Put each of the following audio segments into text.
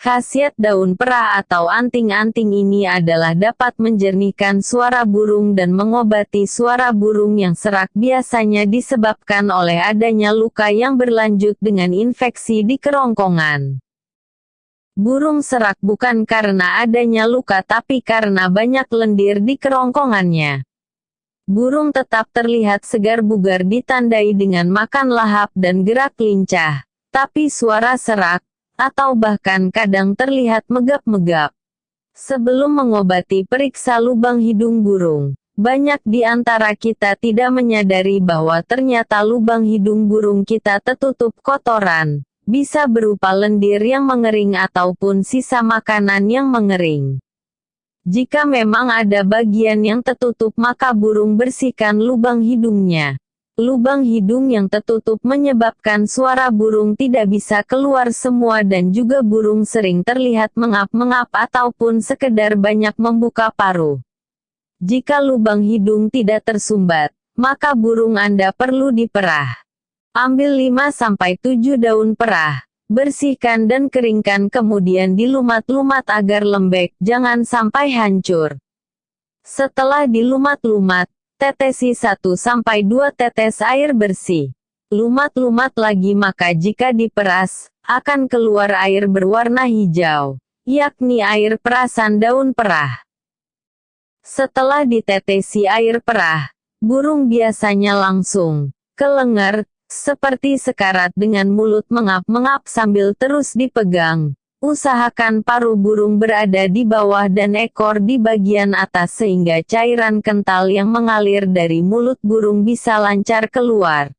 Khasiat daun perah atau anting-anting ini adalah dapat menjernihkan suara burung dan mengobati suara burung yang serak, biasanya disebabkan oleh adanya luka yang berlanjut dengan infeksi di kerongkongan. Burung serak bukan karena adanya luka tapi karena banyak lendir di kerongkongannya. Burung tetap terlihat segar bugar ditandai dengan makan lahap dan gerak lincah, tapi suara serak, atau bahkan kadang terlihat megap-megap. Sebelum mengobati, periksa lubang hidung burung. Banyak di antara kita tidak menyadari bahwa ternyata lubang hidung burung kita tertutup kotoran, bisa berupa lendir yang mengering ataupun sisa makanan yang mengering. Jika memang ada bagian yang tertutup, maka burung bersihkan lubang hidungnya. Lubang hidung yang tertutup menyebabkan suara burung tidak bisa keluar semua dan juga burung sering terlihat mengap-mengap ataupun sekedar banyak membuka paruh. Jika lubang hidung tidak tersumbat, maka burung Anda perlu diperah. Ambil 5-7 daun perah, bersihkan dan keringkan kemudian dilumat-lumat agar lembek, jangan sampai hancur. Setelah dilumat-lumat, tetesi 1-2 tetes air bersih. Lumat-lumat lagi, maka jika diperas, akan keluar air berwarna hijau, yakni air perasan daun perah. Setelah ditetesi air perah, burung biasanya langsung kelengar, seperti sekarat dengan mulut mengap-mengap sambil terus dipegang. Usahakan paruh burung berada di bawah dan ekor di bagian atas sehingga cairan kental yang mengalir dari mulut burung bisa lancar keluar.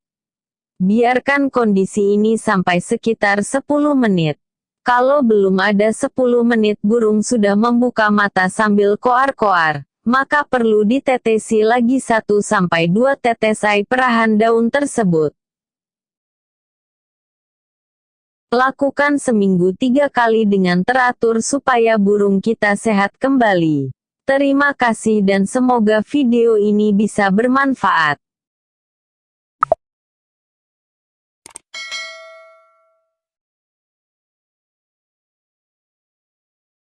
Biarkan kondisi ini sampai sekitar 10 menit. Kalau belum ada 10 menit burung sudah membuka mata sambil koar-koar, maka perlu ditetesi lagi 1-2 tetes air perahan daun tersebut. Lakukan seminggu 3 kali dengan teratur supaya burung kita sehat kembali. Terima kasih dan semoga video ini bisa bermanfaat.